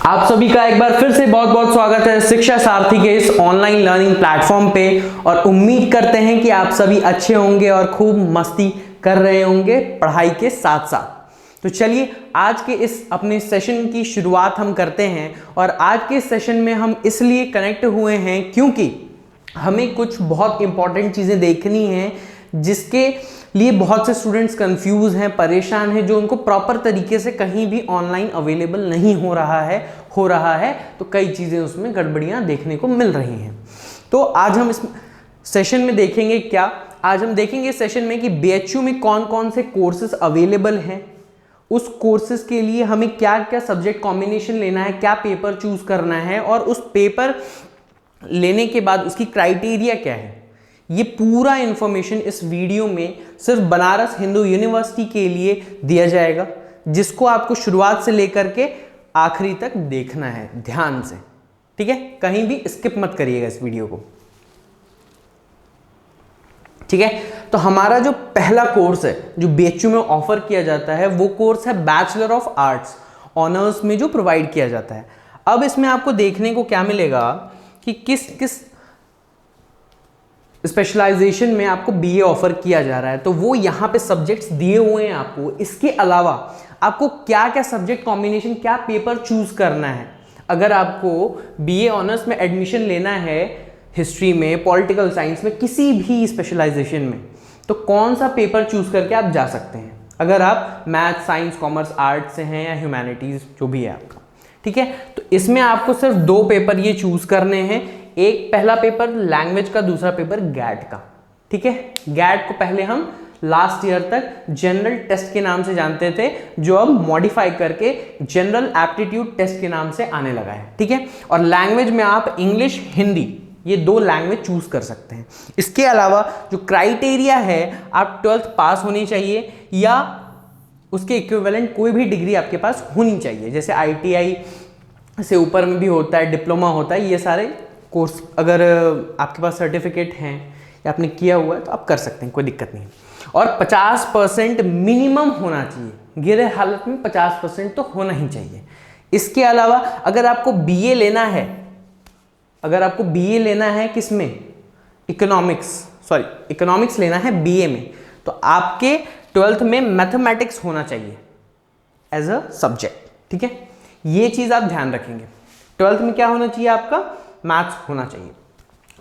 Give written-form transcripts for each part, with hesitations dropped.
आप सभी का एक बार फिर से बहुत बहुत स्वागत है शिक्षा सारथी के इस ऑनलाइन लर्निंग प्लेटफॉर्म पे। और उम्मीद करते हैं कि आप सभी अच्छे होंगे और खूब मस्ती कर रहे होंगे पढ़ाई के साथ साथ। तो चलिए आज के इस अपने सेशन की शुरुआत हम करते हैं। और आज के सेशन में हम इसलिए कनेक्ट हुए हैं क्योंकि हमें कुछ बहुत इंपॉर्टेंट चीज़ें देखनी हैं जिसके लिए बहुत से स्टूडेंट्स कंफ्यूज हैं, परेशान हैं, जो उनको प्रॉपर तरीके से कहीं भी ऑनलाइन अवेलेबल नहीं हो रहा है तो कई चीज़ें उसमें गड़बड़ियां देखने को मिल रही हैं। तो आज हम इस सेशन में देखेंगे क्या, आज हम देखेंगे इस सेशन में कि बीएचयू में कौन कौन से कोर्सेज अवेलेबल हैं, उस कोर्सेज के लिए हमें क्या क्या सब्जेक्ट कॉम्बिनेशन लेना है, क्या पेपर चूज करना है और उस पेपर लेने के बाद उसकी क्राइटेरिया क्या है। ये पूरा इंफॉर्मेशन इस वीडियो में सिर्फ बनारस हिंदू यूनिवर्सिटी के लिए दिया जाएगा, जिसको आपको शुरुआत से लेकर के आखिरी तक देखना है ध्यान से, ठीक है। कहीं भी स्किप मत करिएगा इस वीडियो को, ठीक है। तो हमारा जो पहला कोर्स है जो बीएचयू में ऑफर किया जाता है वो कोर्स है बैचलर ऑफ आर्ट्स ऑनर्स में जो प्रोवाइड किया जाता है। अब इसमें आपको देखने को क्या मिलेगा कि किस किस स्पेशलाइजेशन में आपको बीए ऑफर किया जा रहा है, तो वो यहाँ पे सब्जेक्ट्स दिए हुए हैं आपको। इसके अलावा आपको क्या क्या सब्जेक्ट कॉम्बिनेशन, क्या पेपर चूज करना है। अगर आपको बीए ऑनर्स में एडमिशन लेना है हिस्ट्री में, पॉलिटिकल साइंस में, किसी भी स्पेशलाइजेशन में, तो कौन सा पेपर चूज करके आप जा सकते हैं अगर आप मैथ, साइंस, कॉमर्स, आर्ट से हैं या ह्यूमैनिटीज जो भी है आपका, ठीक है। तो इसमें आपको सिर्फ दो पेपर ये चूज करने हैं, एक पहला पेपर लैंग्वेज का, दूसरा पेपर गैट का, ठीक है। गैट को पहले हम लास्ट ईयर तक जनरल टेस्ट के नाम से जानते थे, जो अब मॉडिफाई करके जनरल एप्टीट्यूड टेस्ट के नाम से आने लगा है, ठीक है। और लैंग्वेज में आप इंग्लिश, हिंदी, ये दो लैंग्वेज चूज कर सकते हैं। इसके अलावा जो क्राइटेरिया है, आप 12th पास होनी चाहिए या उसके इक्विवेलेंट कोई भी डिग्री आपके पास होनी चाहिए। जैसे आईटीआई से ऊपर में भी होता है, डिप्लोमा होता है, ये सारे कोर्स अगर आपके पास सर्टिफिकेट हैं या आपने किया हुआ है तो आप कर सकते हैं, कोई दिक्कत नहीं। और 50% मिनिमम होना चाहिए, गिरे हालत में 50% तो होना ही चाहिए। इसके अलावा अगर आपको बीए लेना है, किसमें, इकोनॉमिक्स लेना है बीए में, तो आपके 12th में मैथमेटिक्स होना चाहिए एज अ सब्जेक्ट, ठीक है। ये चीज आप ध्यान रखेंगे। 12th में क्या होना चाहिए, आपका मैथ्स होना चाहिए।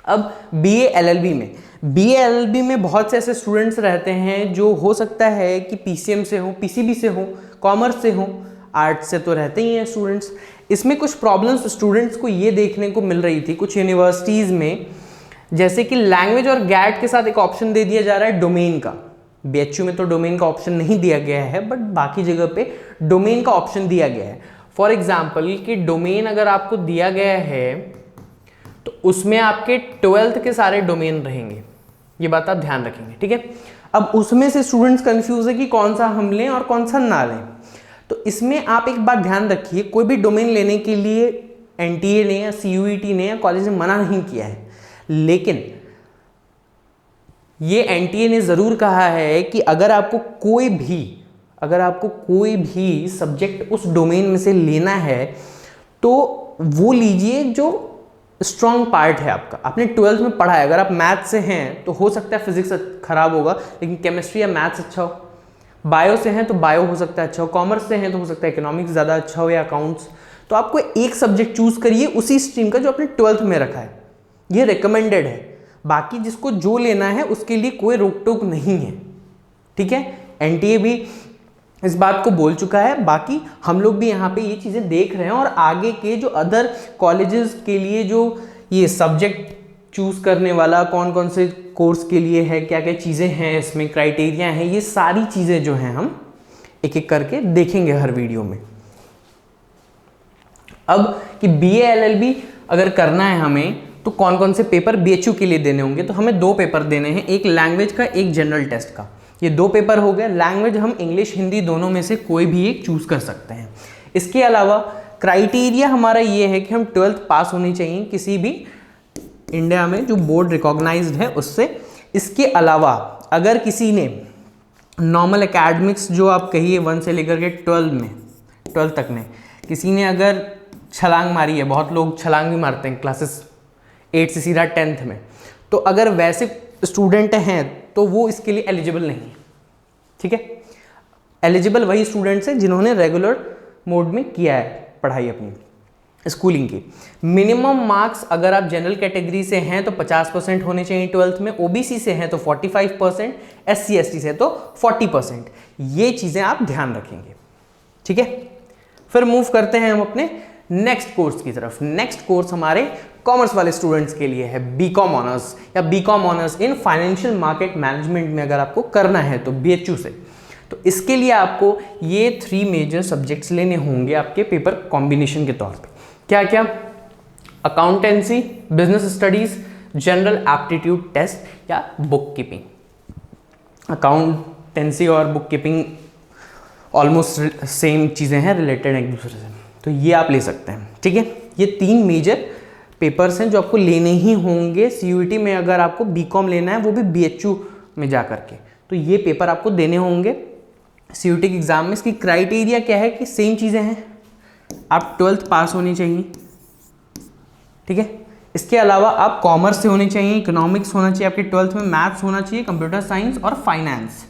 अब बीए एलएलबी में बहुत से ऐसे स्टूडेंट्स रहते हैं जो हो सकता है कि पीसीएम से हो, पीसीबी से हो, कॉमर्स से हो, आर्ट्स से तो रहते ही हैं स्टूडेंट्स। इसमें कुछ प्रॉब्लम्स स्टूडेंट्स को ये देखने को मिल रही थी कुछ यूनिवर्सिटीज़ में, जैसे कि लैंग्वेज और गैट के साथ एक ऑप्शन दे दिया जा रहा है डोमेन का। बीएचयू में तो डोमेन का ऑप्शन नहीं दिया गया है, बट बाकी जगह पे डोमेन का ऑप्शन दिया गया है। फॉर एग्जाम्पल कि डोमेन अगर आपको दिया गया है तो उसमें आपके 12th के सारे डोमेन रहेंगे, ये बात आप ध्यान रखेंगे, ठीक है। अब उसमें से स्टूडेंट्स कंफ्यूज है कि कौन सा हम लें और कौन सा ना लें। तो इसमें आप एक बात ध्यान रखिए, कोई भी डोमेन लेने के लिए एनटीए ने या सीयूईटी ने या कॉलेज ने मना नहीं किया है, लेकिन ये एनटीए ने जरूर कहा है कि अगर आपको कोई भी सब्जेक्ट उस डोमेन में से लेना है तो वो लीजिए जो स्ट्रॉन्ग पार्ट है आपका, आपने 12th में पढ़ा है। अगर आप मैथ से हैं तो हो सकता है फिजिक्स खराब होगा, लेकिन केमिस्ट्री या मैथ्स अच्छा हो। बायो से हैं तो बायो हो सकता है अच्छा हो, कॉमर्स से हैं तो हो सकता है इकोनॉमिक्स ज़्यादा अच्छा हो या अकाउंट्स। तो आपको एक सब्जेक्ट चूज करिए उसी स्ट्रीम का जो आपने 12th में रखा है, ये रिकमेंडेड है। बाकी जिसको जो लेना है उसके लिए कोई रोक टोक नहीं है, ठीक है। एनटीए भी इस बात को बोल चुका है, बाकी हम लोग भी यहाँ पे ये चीज़ें देख रहे हैं। और आगे के जो अदर कॉलेजेस के लिए जो ये सब्जेक्ट चूज करने वाला, कौन कौन से कोर्स के लिए है, क्या क्या चीज़ें हैं इसमें, क्राइटेरिया हैं, ये सारी चीज़ें जो हैं हम एक एक करके देखेंगे हर वीडियो में। अब कि बीए एलएलबी अगर करना है हमें तो कौन कौन से पेपर बीएचयू के लिए देने होंगे, तो हमें दो पेपर देने हैं, एक लैंग्वेज का, एक जनरल टेस्ट का। ये दो पेपर हो गए। लैंग्वेज हम इंग्लिश, हिंदी दोनों में से कोई भी एक चूज कर सकते हैं। इसके अलावा क्राइटेरिया हमारा ये है कि हम 12th पास होनी चाहिए किसी भी इंडिया में जो बोर्ड रिकॉग्नाइज्ड है उससे। इसके अलावा अगर किसी ने नॉर्मल एकेडमिक्स जो आप कहिए 1 से लेकर के 12 तक में किसी ने अगर छलांग मारी है, बहुत लोग छलांग भी मारते हैं क्लासेस 8 से सीधा 10th में, तो अगर वैसे स्टूडेंट हैं तो वो इसके लिए एलिजिबल नहीं है, ठीक है। एलिजिबल वही स्टूडेंट्स हैं जिन्होंने रेगुलर मोड में किया है पढ़ाई अपनी स्कूलिंग की। मिनिमम मार्क्स अगर आप जनरल कैटेगरी से हैं तो 50% होने चाहिए 12th में, ओबीसी से हैं तो 45%, एससी एसटी से तो 40%। ये चीज़ें आप ध्यान रखेंगे, ठीक है। फिर मूव करते हैं हम अपने नेक्स्ट कोर्स की तरफ। नेक्स्ट कोर्स हमारे कॉमर्स वाले स्टूडेंट्स के लिए है बीकॉम ऑनर्स या BCom honours in financial market management में अगर आपको करना है तो बीएचयू से, तो इसके लिए आपको ये 3 मेजर सब्जेक्ट्स लेने होंगे आपके पेपर कॉम्बिनेशन के तौर पे। क्या क्या? Accountancy, business studies, general aptitude test या बुक कीपिंग। अकाउंटेंसी और बुक कीपिंग ऑलमोस्ट सेम चीज़ें हैं, रिलेटेड एक दूसरे से, तो ये आप ले सकते हैं, ठीक है। ये 3 मेजर पेपर्स हैं जो आपको लेने ही होंगे सीयूईटी में अगर आपको बीकॉम लेना है, वो भी बीएचयू में जा करके, तो ये पेपर आपको देने होंगे सीयूईटी के एग्जाम में। इसकी क्राइटेरिया क्या है कि सेम चीज़ें हैं, आप 12th पास होनी चाहिए, ठीक है। इसके अलावा आप कॉमर्स से होने चाहिए, इकोनॉमिक्स होना चाहिए आपके 12th में, मैथ्स होना चाहिए, कंप्यूटर साइंस और finance,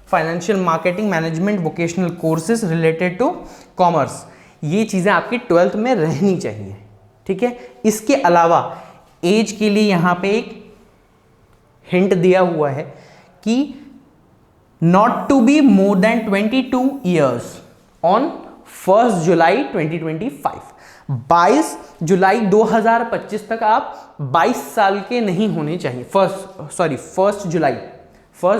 financial marketing management vocational courses related to commerce, ये चीज़ें आपकी 12th में रहनी चाहिए, ठीक है। इसके अलावा एज के लिए यहाँ पे एक हिंट दिया हुआ है कि not to be more than 22 years on 1 July 2025। 22 जुलाई 2025 तक आप 22 साल के नहीं होने चाहिए। 1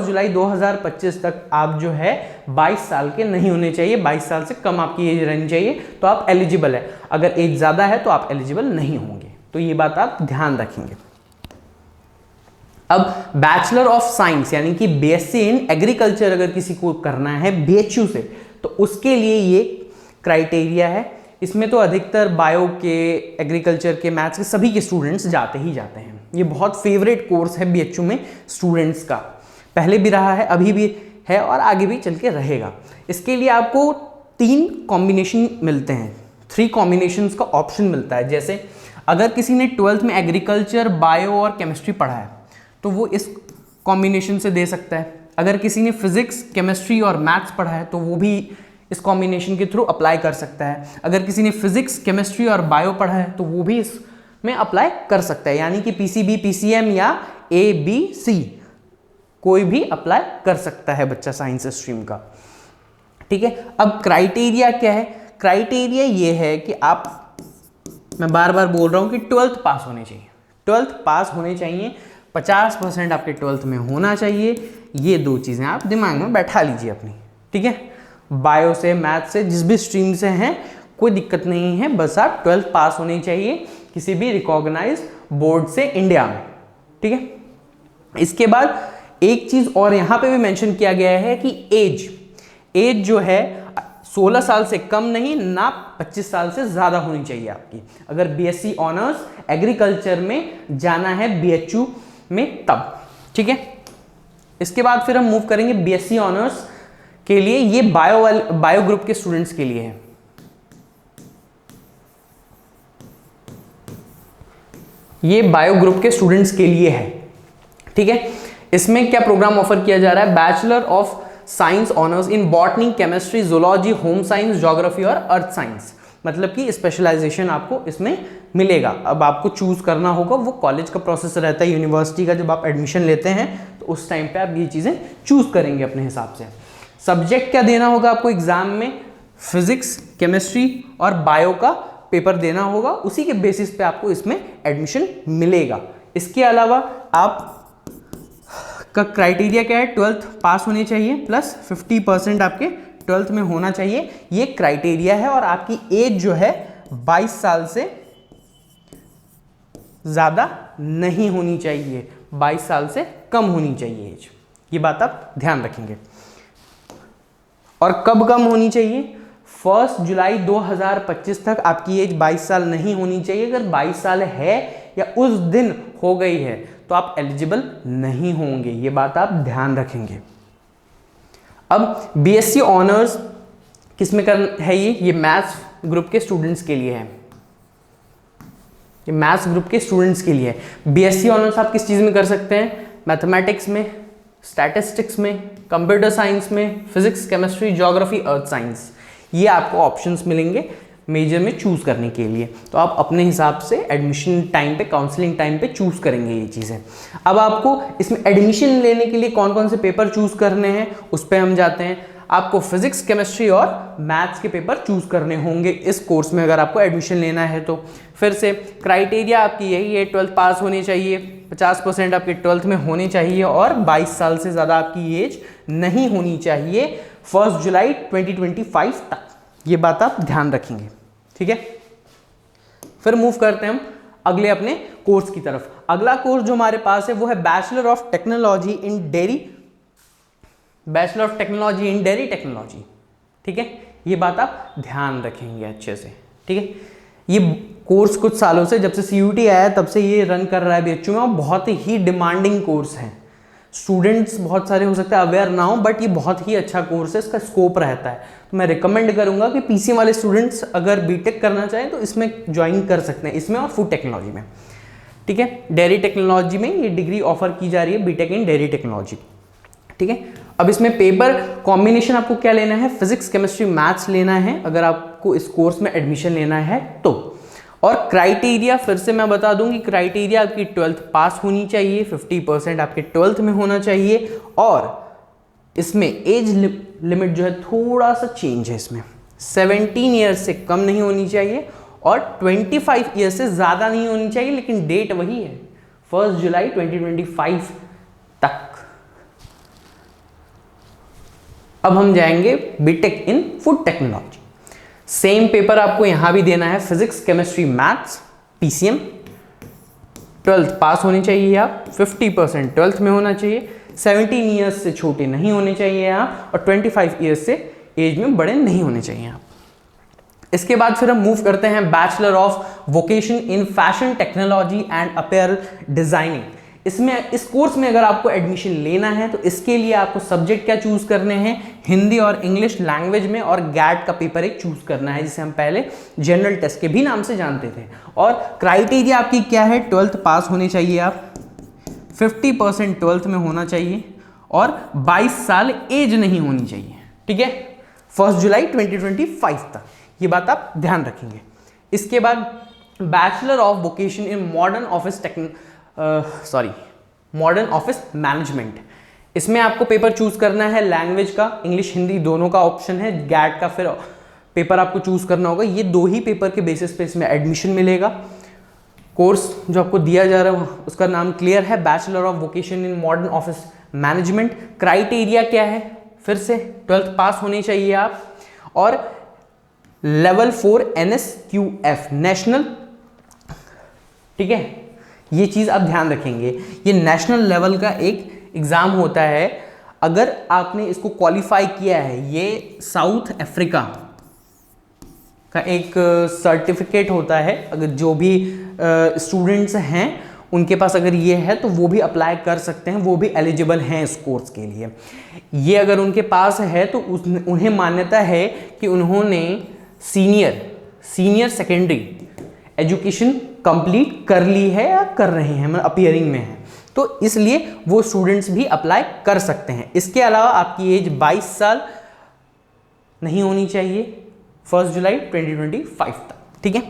जुलाई 2025 तक आप जो है 22 साल के नहीं होने चाहिए, 22 साल से कम आपकी एज रहनी चाहिए, तो आप एलिजिबल है। अगर एज ज़्यादा है तो आप एलिजिबल नहीं होंगे, तो ये बात आप ध्यान रखेंगे। अब बैचलर ऑफ साइंस यानी कि बीएससी इन एग्रीकल्चर अगर किसी को करना है बीएचयू से, तो उसके लिए ये क्राइटेरिया है। इसमें तो अधिकतर बायो के, एग्रीकल्चर के, मैथ्स के सभी के स्टूडेंट्स जाते ही जाते हैं। ये बहुत फेवरेट कोर्स है बीएचयू में स्टूडेंट्स का, पहले भी रहा है, अभी भी है और आगे भी चल के रहेगा। इसके लिए आपको 3 कॉम्बिनेशन मिलते हैं, 3 कॉम्बिनेशंस का ऑप्शन मिलता है। जैसे अगर किसी ने 12th में एग्रीकल्चर, बायो और केमिस्ट्री पढ़ा है तो वो इस कॉम्बिनेशन से दे सकता है। अगर किसी ने फिजिक्स, केमिस्ट्री और मैथ्स पढ़ा है तो वो भी इस कॉम्बिनेशन के थ्रू अप्लाई कर सकता है। अगर किसी ने फिजिक्स, केमिस्ट्री और बायो पढ़ा है तो वो भी इसमें अप्लाई कर सकता है, यानी कि पीसीबी, पीसीएम या ABC कोई भी अप्लाई कर सकता है बच्चा साइंस स्ट्रीम का, ठीक है। अब क्राइटेरिया क्या है? क्राइटेरिया ये है कि आप, मैं बार बार बोल रहा हूं कि 12th पास होने चाहिए, 12th पास होने चाहिए, 50% आपके 12th में होना चाहिए। ये 2 चीज़ें आप दिमाग में बैठा लीजिए अपनी, ठीक है। बायो से, मैथ से, जिस भी स्ट्रीम से हैं कोई दिक्कत नहीं है, बस आप 12th पास होनी चाहिए किसी भी रिकॉग्नाइज बोर्ड से इंडिया में, ठीक है। इसके बाद एक चीज़ और यहाँ पे भी मेंशन किया गया है कि एज जो है 16 साल से कम नहीं, ना 25 साल से ज़्यादा होनी चाहिए आपकी, अगर बीएससी ऑनर्स एग्रीकल्चर में जाना है बीएचयू में तब, ठीक है। इसके बाद फिर हम मूव करेंगे बीएससी ऑनर्स के लिए। ये बायो ग्रुप के स्टूडेंट्स के लिए है। ये बायो ग्रुप के स्टूडेंट्स के लिए है, ठीक है। इसमें क्या प्रोग्राम ऑफर किया जा रहा है? Bachelor of science honours in botany, chemistry, zoology, home science, geography और अर्थ साइंस, मतलब कि स्पेशलाइजेशन आपको इसमें मिलेगा। अब आपको चूज करना होगा, वो कॉलेज का प्रोसेस रहता है, यूनिवर्सिटी का, जब आप एडमिशन लेते हैं तो उस टाइम पे आप ये चीज़ें चूज करेंगे अपने हिसाब से। सब्जेक्ट क्या देना होगा आपको एग्जाम में? फिजिक्स, केमिस्ट्री और बायो का पेपर देना होगा, उसी के बेसिस पे आपको इसमें एडमिशन मिलेगा। इसके अलावा आप का क्राइटेरिया क्या है? 12th पास होनी चाहिए प्लस 50% आपके 12th में होना चाहिए, ये क्राइटेरिया है। और आपकी एज जो है 22 साल से ज़्यादा नहीं होनी चाहिए, 22 साल से कम होनी चाहिए एज, ये बात आप ध्यान रखेंगे। और कब कम होनी चाहिए? 1 जुलाई 2025 तक आपकी एज 22 साल नहीं होनी चाहिए। अगर 22 साल है या उस दिन हो गई है तो आप एलिजिबल नहीं होंगे, ये बात आप ध्यान रखेंगे। अब बीएससी ऑनर्स किस में है? ये मैथ्स ग्रुप के स्टूडेंट्स के लिए है, ये मैथ्स ग्रुप के स्टूडेंट्स के लिए है। बीएससी ऑनर्स आप किस चीज़ में कर सकते हैं? मैथमेटिक्स में, स्टैटिस्टिक्स में, कंप्यूटर साइंस में, physics, chemistry, geography, earth science, ये आपको ऑप्शंस मिलेंगे मेजर में चूज़ करने के लिए। तो आप अपने हिसाब से एडमिशन टाइम पे, काउंसलिंग टाइम पे चूज़ करेंगे ये चीज़ें। अब आपको इसमें एडमिशन लेने के लिए कौन कौन से पेपर चूज़ करने हैं उस पर हम जाते हैं। आपको फिजिक्स, केमिस्ट्री और मैथ्स के पेपर चूज़ करने होंगे इस कोर्स में अगर आपको एडमिशन लेना है तो। फिर से क्राइटेरिया आपकी यही है, 12th पास होनी चाहिए, 50% आपके 12th में होने चाहिए और 22 साल से ज़्यादा आपकी एज नहीं होनी चाहिए 1 जुलाई 2025 तक। ये बात आप ध्यान रखेंगे, ठीक है। फिर मूव करते हैं हम अगले अपने कोर्स की तरफ। अगला कोर्स जो हमारे पास है वो है bachelor of technology in dairy technology, ठीक है। ये बात आप ध्यान रखेंगे अच्छे से, ठीक है। ये कोर्स कुछ सालों से, जब से CUET आया तब से ये रन कर रहा है BHU में और बहुत ही डिमांडिंग कोर्स है। स्टूडेंट्स बहुत सारे हो सकते हैं अवेयर ना हो, बट ये बहुत ही अच्छा कोर्स है, इसका स्कोप रहता है। तो मैं रिकमेंड करूंगा कि PCM वाले स्टूडेंट्स अगर बीटेक करना चाहें तो इसमें ज्वाइन कर सकते हैं, इसमें और फूड टेक्नोलॉजी में, ठीक है। डेयरी टेक्नोलॉजी में ये डिग्री ऑफर की जा रही है, बीटेक इन डेयरी टेक्नोलॉजी, ठीक है। अब इसमें पेपर कॉम्बिनेशन आपको क्या लेना है? फिजिक्स, केमिस्ट्री, मैथ्स लेना है अगर आपको इस कोर्स में एडमिशन लेना है तो। और क्राइटेरिया फिर से मैं बता दूं कि क्राइटेरिया आपकी 12th पास होनी चाहिए, 50% आपके 12th में होना चाहिए और इसमें एज लिमिट जो है थोड़ा सा चेंज है, इसमें 17 ईयर्स से कम नहीं होनी चाहिए और 25 ईयर्स से ज़्यादा नहीं होनी चाहिए, लेकिन डेट वही है 1 जुलाई 2025 तक। अब हम जाएंगे BTech in food technology. Same paper आपको यहां भी देना है, physics, chemistry, maths, PCM। 12th pass होनी चाहिए आप, 50% 12th में होना चाहिए, 17 ईयर्स से छोटे नहीं होने चाहिए आप और 25 ईयर्स से एज में बड़े नहीं होने चाहिए आप। इसके बाद फिर हम मूव करते हैं bachelor of vocation in fashion technology and apparel designing. इसमें इस कोर्स में अगर आपको एडमिशन लेना है तो इसके लिए आपको सब्जेक्ट क्या चूज करने हैं? हिंदी और इंग्लिश लैंग्वेज में, और गैट का पेपर एक चूज करना है जिसे हम पहले जनरल टेस्ट के भी नाम से जानते थे। और क्राइटेरिया आपकी क्या है? 12th पास होने चाहिए आप, 50% 12th में होना चाहिए और 22 साल एज नहीं होनी चाहिए, ठीक है, 1 जुलाई 2025 तक। ये बात आप ध्यान रखेंगे। इसके बाद bachelor of vocation in modern office management. इसमें आपको पेपर चूज करना है लैंग्वेज का, इंग्लिश हिंदी दोनों का ऑप्शन है, गैट का फिर पेपर आपको चूज करना होगा। ये दो ही पेपर के बेसिस पे इसमें एडमिशन मिलेगा। कोर्स जो आपको दिया जा रहा है उसका नाम क्लियर है, bachelor of vocation in modern office management. Criteria क्या है? फिर से 12th पास होने चाहिए आप और लेवल 4 NSQF नेशनल, ठीक है, ये चीज आप ध्यान रखेंगे। ये नेशनल लेवल का एक एग्जाम होता है, अगर आपने इसको क्वालिफाई किया है, ये साउथ अफ्रीका का एक सर्टिफिकेट होता है। अगर जो भी स्टूडेंट्स हैं उनके पास अगर ये है तो वो भी अप्लाई कर सकते हैं, वो भी एलिजिबल हैं इस कोर्स के लिए। ये अगर उनके पास है तो उन्हें मान्यता है कि उन्होंने सीनियर सेकेंडरी एजुकेशन कंप्लीट कर ली है या कर रहे हैं, मतलब अपीयरिंग में है, तो इसलिए वो स्टूडेंट्स भी अप्लाई कर सकते हैं। इसके अलावा आपकी एज 22 साल नहीं होनी चाहिए 1 जुलाई 2025 तक, ठीक है।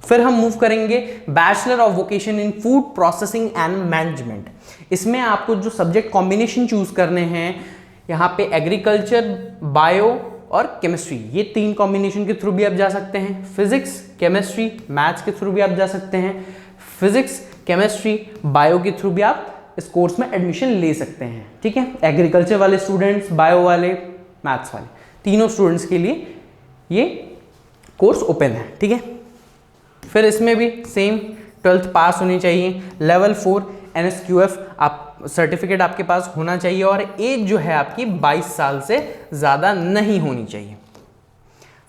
फिर हम मूव करेंगे bachelor of vocation in food processing and management. इसमें आपको जो सब्जेक्ट कॉम्बिनेशन चूज करने हैं, यहाँ पे एग्रीकल्चर, बायो और केमिस्ट्री, ये 3 कॉम्बिनेशन के थ्रू भी आप जा सकते हैं। फिजिक्स, केमिस्ट्री, मैथ्स के थ्रू भी आप जा सकते हैं। फिजिक्स, केमिस्ट्री, बायो के थ्रू भी आप इस कोर्स में एडमिशन ले सकते हैं, ठीक है। एग्रीकल्चर वाले स्टूडेंट्स, बायो वाले, मैथ्स वाले, तीनों स्टूडेंट्स के लिए ये कोर्स ओपन है, ठीक है। फिर इसमें भी सेम 12th पास होनी चाहिए, लेवल 4 NSQF आप सर्टिफिकेट आपके पास होना चाहिए और एज जो है आपकी 22 साल से ज़्यादा नहीं होनी चाहिए।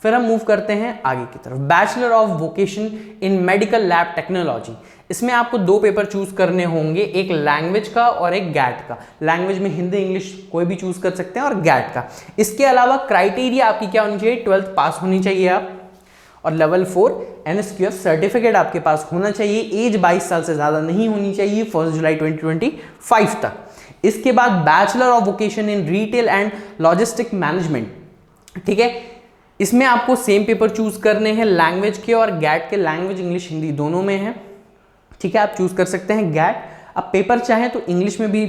फिर हम मूव करते हैं आगे की तरफ, bachelor of vocation in medical lab technology. इसमें आपको 2 पेपर चूज करने होंगे, एक लैंग्वेज का और एक गैट का। लैंग्वेज में हिंदी इंग्लिश कोई भी चूज कर सकते हैं और गैट का। इसके अलावा क्राइटेरिया आपकी क्या होनी चाहिए? 12th पास होनी चाहिए आप और लेवल 4 NSQF सर्टिफिकेट आपके पास होना चाहिए। एज 22 साल से ज़्यादा नहीं होनी चाहिए 1 जुलाई 2025 तक। इसके बाद bachelor of vocation in retail and logistic management, ठीक है। इसमें आपको सेम पेपर चूज करने हैं लैंग्वेज के, और गैट के लैंग्वेज इंग्लिश हिंदी दोनों में है, ठीक है। आप चूज कर सकते हैं गैट। आप पेपर चाहें तो इंग्लिश में भी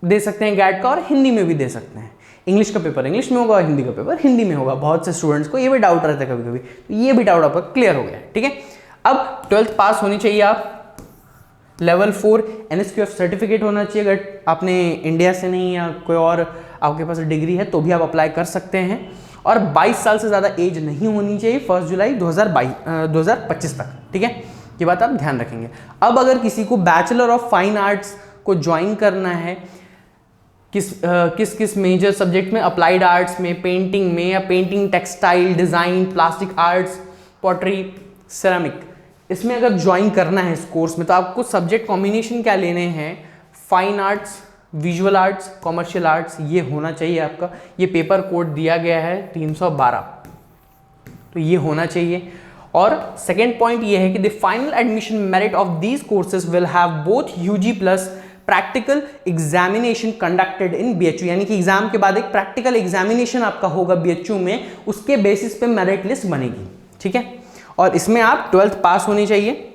दे सकते हैं गैट का, और हिंदी में भी दे सकते हैं। इंग्लिश का पेपर इंग्लिश में होगा और हिंदी का पेपर हिंदी में होगा। बहुत से स्टूडेंट्स को ये भी डाउट रहता है कभी कभी, तो ये भी डाउट आपका क्लियर हो गया, ठीक है। अब 12th पास होनी चाहिए आप, लेवल 4 NSQF सर्टिफिकेट होना चाहिए। अगर आपने इंडिया से नहीं या कोई और आपके पास डिग्री है तो भी आप अप्लाई कर सकते हैं, और 22 साल से ज़्यादा एज नहीं होनी चाहिए 1 जुलाई 2025 तक, ठीक है। ये बात आप ध्यान रखेंगे। अब अगर किसी को बैचलर ऑफ फाइन आर्ट्स को ज्वाइन करना है, किस मेजर सब्जेक्ट में, अप्लाइड आर्ट्स में, पेंटिंग में, या painting, textile, design, plastic arts, pottery, ceramic, इसमें अगर ज्वाइन करना है इस कोर्स में, तो आपको सब्जेक्ट कॉम्बिनेशन क्या लेने हैं, fine arts, visual arts, commercial arts, ये होना चाहिए आपका। ये पेपर कोड दिया गया है 312, तो ये होना चाहिए। और सेकेंड पॉइंट ये है कि the final admission merit of these courses will have both UG plus practical examination conducted in BHU, यानी कि एग्जाम के बाद एक प्रैक्टिकल एग्जामिनेशन आपका होगा BHU में, उसके बेसिस पे मेरिट लिस्ट बनेगी, ठीक है। और इसमें आप 12th पास होनी चाहिए,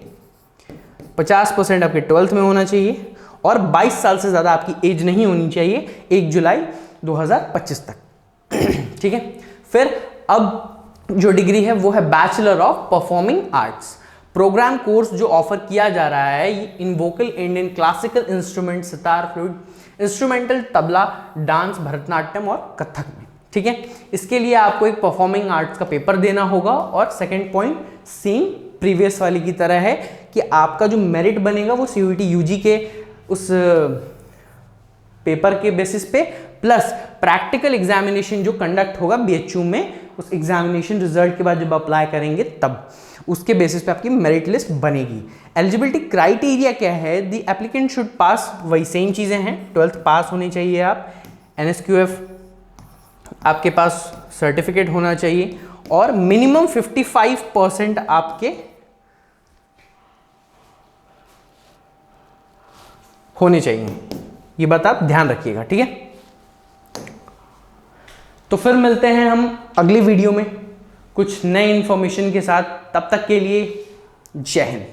50% आपके 12th में होना चाहिए, और 22 साल से ज़्यादा आपकी एज नहीं होनी चाहिए 1 जुलाई 2025 तक, ठीक है। फिर अब जो डिग्री है वो है bachelor of performing arts. Program course जो ऑफर किया जा रहा है in vocal Indian classical instrument, sitar, flute, instrumental, tabla, dance, Bharatanatyam और कथक में, ठीक है। इसके लिए आपको एक परफॉर्मिंग आर्ट्स का पेपर देना होगा। और सेकंड पॉइंट सेम प्रीवियस वाली की तरह है कि आपका जो मेरिट बनेगा वो CUET UG के उस पेपर के बेसिस पे, प्लस प्रैक्टिकल एग्जामिनेशन जो कंडक्ट होगा BHU में, उस एग्जामिनेशन रिजल्ट के बाद जब अप्लाई करेंगे तब उसके बेसिस पे आपकी मेरिट लिस्ट बनेगी। एलिजिबिलिटी क्राइटेरिया क्या है, द एप्लीकेंट शुड पास, वही सेम चीज़ें हैं, 12th पास होनी चाहिए आप, NSQF आपके पास सर्टिफिकेट होना चाहिए, और मिनिमम 55% आपके होने चाहिए। ये बात आप ध्यान रखिएगा, ठीक है। तो फिर मिलते हैं हम अगली वीडियो में कुछ नए इंफॉर्मेशन के साथ। तब तक के लिए जय हिंद।